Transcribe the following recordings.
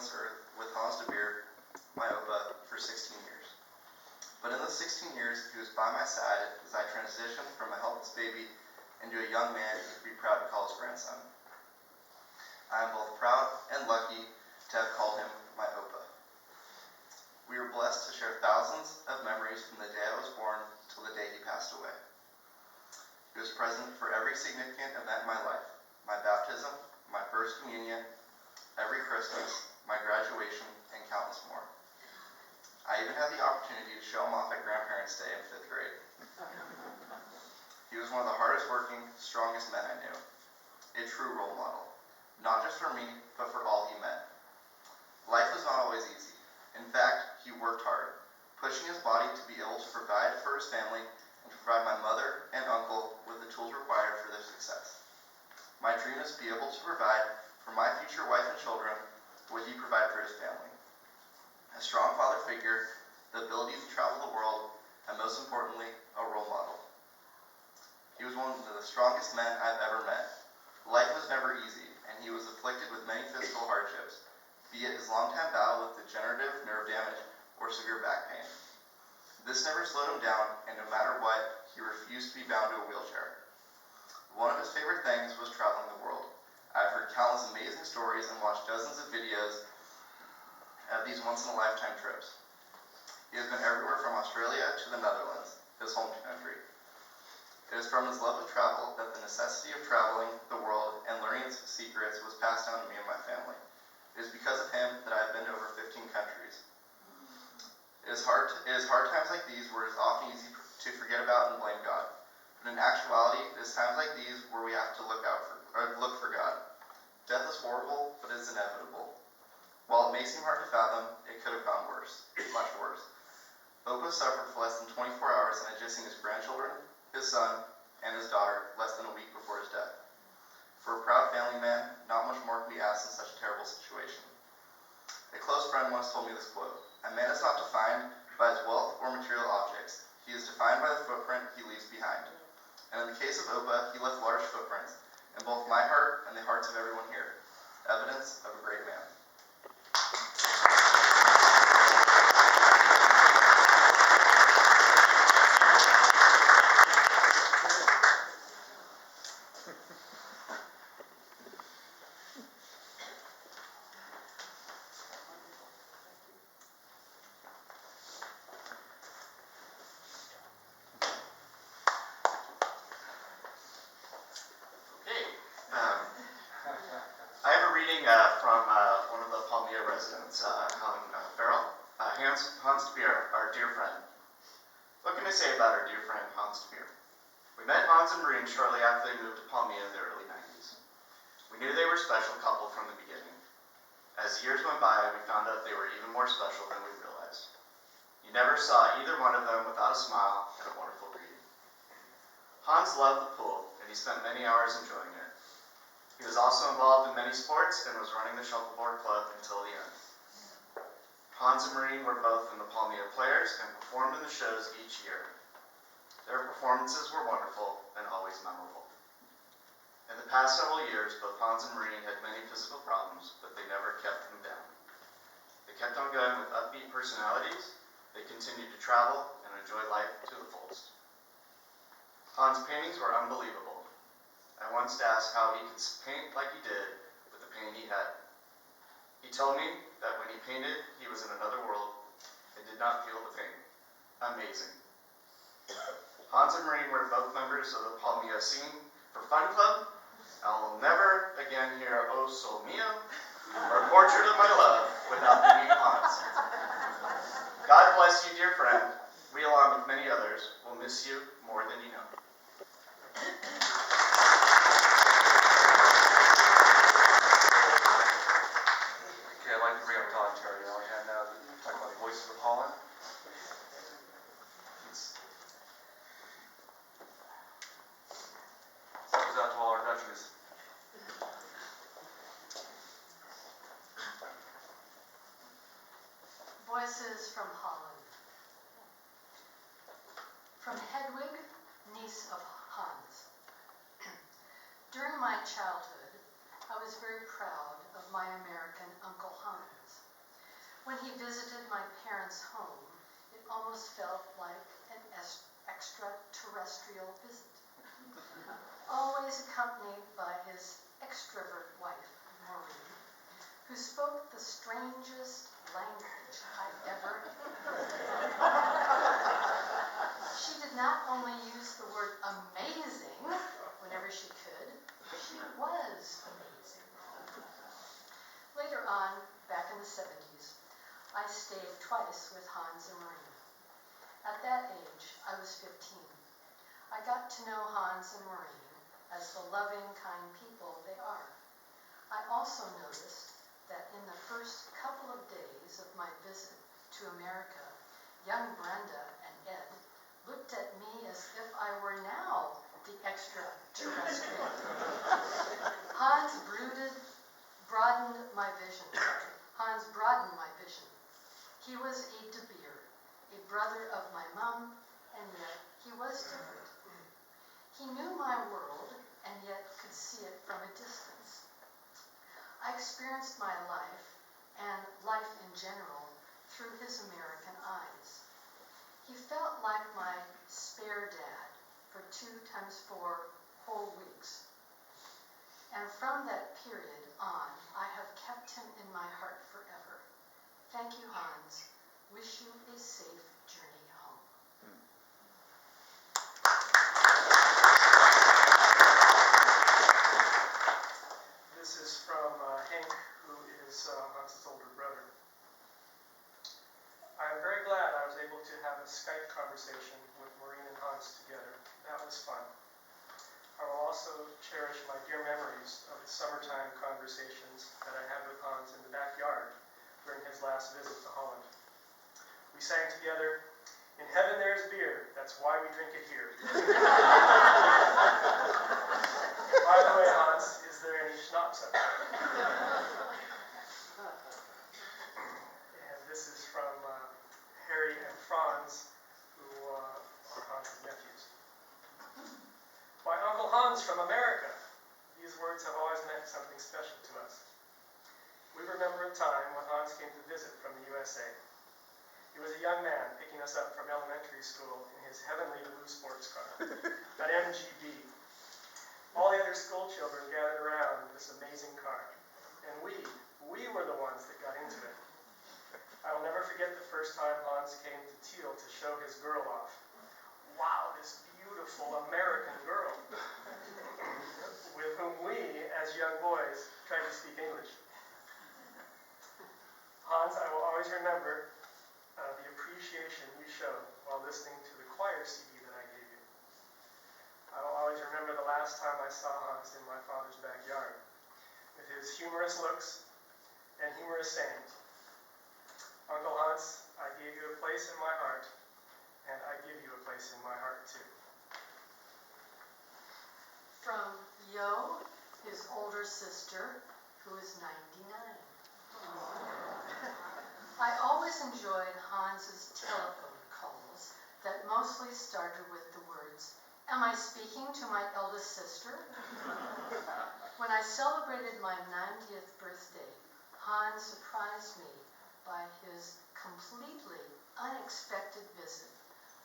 this earth with Hans deBeer, my Opa, for 16 years. But in those 16 years, he was by my side as I transitioned from a helpless baby into a young man who could be proud to call his grandson. I am both proud and lucky to have called him my Opa. We were blessed to share thousands of memories from the day I was born till the day he passed away. He was present for every significant event in my life: my baptism, my first communion, every Christmas, my graduation, and countless more. I even had the opportunity to show him off at Grandparents' Day in 5th grade. He was one of the hardest working, strongest men I knew. A true role model, not just for me, but for all he met. Life was not always easy. In fact, he worked hard, pushing his body to be able to provide for his family and to provide my mother and uncle with the tools required for their success. My dream is to be able to provide for my future wife and children what he provided for his family. A strong father figure, the ability to travel the world, and most importantly, a role model. He was one of the strongest men I've ever met. Life was never easy, and he was afflicted with many physical hardships, be it his long-time battle with degenerative nerve damage or severe back pain. This never slowed him down, and no matter what, he refused to be bound to a wheelchair. One of his favorite things was traveling the world. I've heard countless amazing stories and watched dozens of videos of these once-in-a-lifetime trips. He has been everywhere from Australia to the Netherlands, his home country. It is from his love of travel that the necessity of traveling the world and learning its secrets was passed down to me and my family. It is because of him that I have been to over 15 countries. It is hard times like these where it is often easy to forget about and blame God. But in actuality, it is times like these where we have to look for God. Death is horrible, but it is inevitable. While it may seem hard to fathom, it could have gone worse, much worse. Opa suffered for less than 24 hours in seeing his grandchildren, his son, and his daughter less than a week before his death. For a proud family man, not much more can be asked in such a terrible situation. A close friend once told me this quote: "A man is not defined by his wealth or material objects. He is defined by the footprint he leaves behind." And in the case of Opa, he left large footprints in both my heart and the hearts of everyone here. Evidence of a great man. I have a reading from one of the Palmia residents, Hans deBeer, our dear friend. What can I say about our dear friend Hans deBeer? We met Hans and Maureen shortly after they moved to Palmia in the early 90s. We knew they were a special couple from the beginning. As years went by, we found out they were even more special than we realized. You never saw either one of them without a smile and a wonderful greeting. Hans loved the pool, and he spent many hours enjoying it. He was also involved in many sports and was running the shuffleboard club until the end. Hans and Maureen were both in the Palmia Players and performed in the shows each year. Their performances were wonderful and always memorable. In the past several years, both Hans and Maureen had many physical problems, but they never kept them down. They kept on going with upbeat personalities. They continued to travel and enjoy life to the fullest. Hans' paintings were unbelievable. I once asked how he could paint like he did with the pain he had. He told me that when he painted, he was in another world and did not feel the pain. Amazing. Hans and Maureen were both members of the Palmia Scene for Fun Club. I will never again hear "O Sol Mio" or "Portrait of My Love" without thinking of Hans. God bless you, dear friend. We, along with many others, will miss you more than you know. Okay, I'd like to bring up Todd and Terry Ouwehand now to talk about Voices of Holland. Goes out to all our Dutchies. Voices from Holland. From Hedwig, niece of Hans. During my childhood, I was very proud of my American Uncle Hans. When he visited my parents' home, it almost felt like an extraterrestrial visit. Always accompanied by his extrovert wife, Maureen, who spoke the strangest language I've ever heard. She did not only use the word amazing whenever she could, she was amazing. Later on, back in the 70s, I stayed twice with Hans and Marie. At that age, I was 15. I got to know Hans and Marie as the loving, kind people they are. I also noticed that in the first couple of days of my visit to America, young Brenda and Ed looked at me as if I were now the extraterrestrial. Hans broadened my vision. Hans broadened my vision. He was a deBeer, a brother of my mom, and yet he was different. He knew my world and yet could see it from a distance. I experienced my life and life in general through his American eyes. He felt like my spare dad for 2 times 4 whole weeks. And from that period on, I have kept him in my heart forever. Thank you, Hans. Wish you a safe journey home. This is from Hank, who is Hans's older brother. I am very glad I was able to have a Skype conversation with Maureen and Hans together. That was fun. I will also cherish my dear memories of the summertime conversations that I had with Hans in the backyard during his last visit to Holland. We sang together, "In heaven there's beer, that's why we drink it here." By the way, Hans, is there any schnapps up there? And this is from Harry and Franz, who are Hans's nephews. My Uncle Hans from America. These words have always meant something special to us. We remember a time when Hans came to visit from the USA. He was a young man picking us up from elementary school in his heavenly blue sports car, an MGB. All the other school children gathered around this amazing car, and we were the ones that got into it. I will never forget the first time Hans came to Teal to show his girl off. Wow, this beautiful American girl, with whom we, as young boys, tried to speak English. Hans, I will always remember the appreciation you showed while listening to the choir CD that I gave you. I will always remember the last time I saw Hans in my father's backyard, with his humorous looks and humorous sayings. Uncle Hans, I gave you a place in my heart, and I give you a place in my heart too. From Yo, his older sister, who is 99. I always enjoyed Hans's telephone calls that mostly started with the words, "Am I speaking to my eldest sister?" When I celebrated my 90th birthday, Hans surprised me by his completely unexpected visit.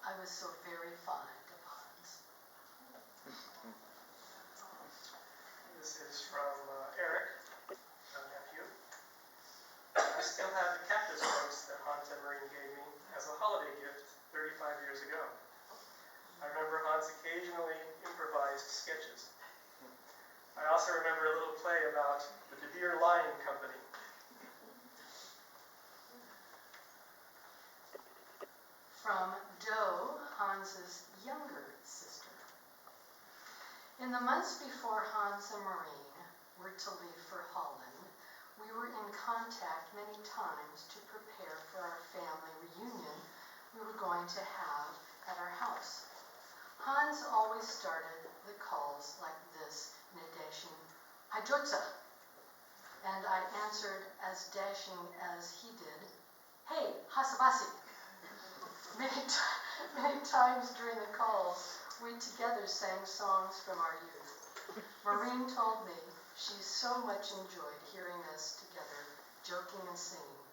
I was so very fond of Hans. This is from Eric, our nephew. I still have the cactus roast that Hans and Maureen gave me as a holiday gift 35 years ago. I remember Hans occasionally improvised sketches. I also remember a little play about the deBeer Line Company. From Do, Hans's younger sister. In the months before Hans and Maureen were to leave for Holland, we were in contact many times to prepare for our family reunion we were going to have at our house. Hans always started the calls like this in a dashing "Hajutza," and I answered as dashing as he did, "Hey, Hasabasi." Many times during the calls, we together sang songs from our youth. Maureen told me she so much enjoyed hearing us together, joking and singing.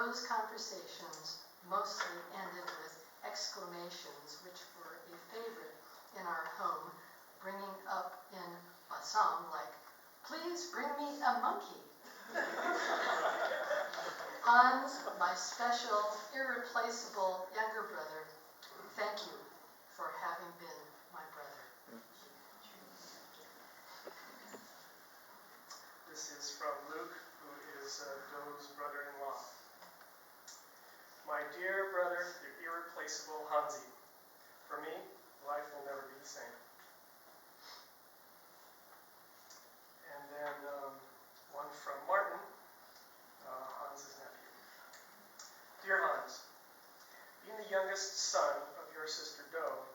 Those conversations mostly ended with exclamations which were a favorite in our home, bringing up in a song like, "Please bring me a monkey." Hans, my special, irreplaceable younger brother, thank you for having been my brother. This is from Luke, who is Doe's brother-in-law. My dear brother, the irreplaceable Hansi, for me, life will never be the same. And then one from Martin, Hans's nephew. Dear Hans, being the youngest son of your sister Doe,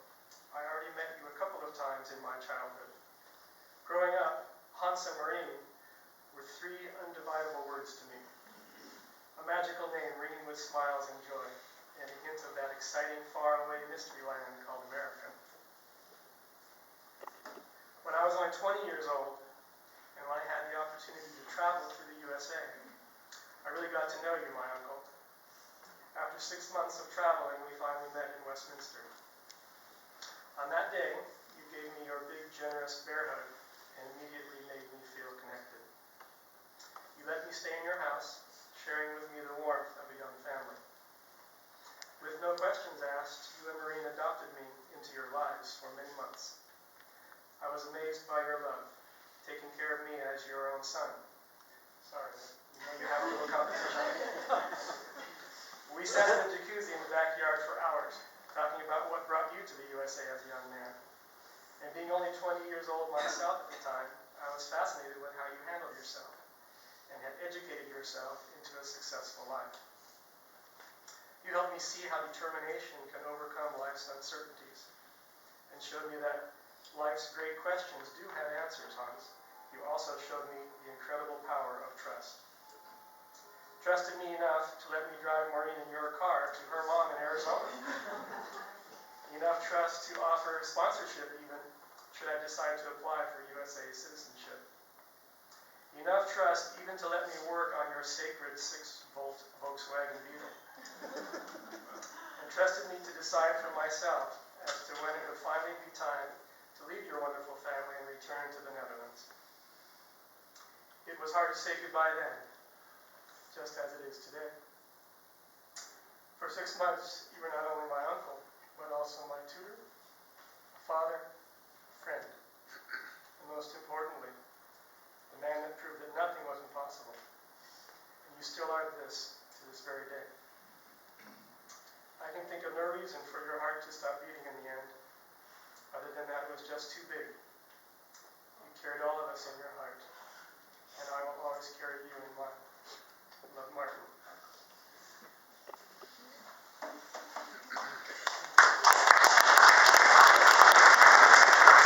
I already met you a couple of times in my childhood. Growing up, Hans and Marie were three undividable words to me. A magical name ringing with smiles and joy, and a hint of that exciting faraway mystery land called America. When I was only 20 years old, and I had the opportunity to travel through the USA, I really got to know you, my uncle. After 6 months of traveling, we finally met in Westminster. On that day, you gave me your big, generous bear hug and immediately made me feel connected. You let me stay in your house, sharing with me the warmth of a young family. With no questions asked, you and Maureen adopted me into your lives for many months. I was amazed by your love, taking care of me as your own son. Sorry, you know you have a little competition. We sat in the jacuzzi in the backyard for hours, talking about what brought you to the USA as a young man. And being only 20 years old myself at the time, I was fascinated with how you handled yourself and had educated yourself into a successful life. You helped me see how determination can overcome life's uncertainties and showed me that life's great questions do have answers, Hans. You also showed me the incredible power of trust. Trusted me enough to let me drive Maureen in your car to her mom in Arizona. Enough trust to offer sponsorship even, should I decide to apply for USA citizenship. Enough trust even to let me work on your sacred 6-volt Volkswagen Beetle. And trusted me to decide for myself as to when it would finally be time to leave your wonderful family and return to the Netherlands. It was hard to say goodbye then, just as it is today. For 6 months, you were not only my uncle, but also my tutor, father, friend, and most importantly, the man that proved that nothing was impossible. And you still are this to this very day. I can think of no reason for your heart to stop beating in the end, other than that it was just too big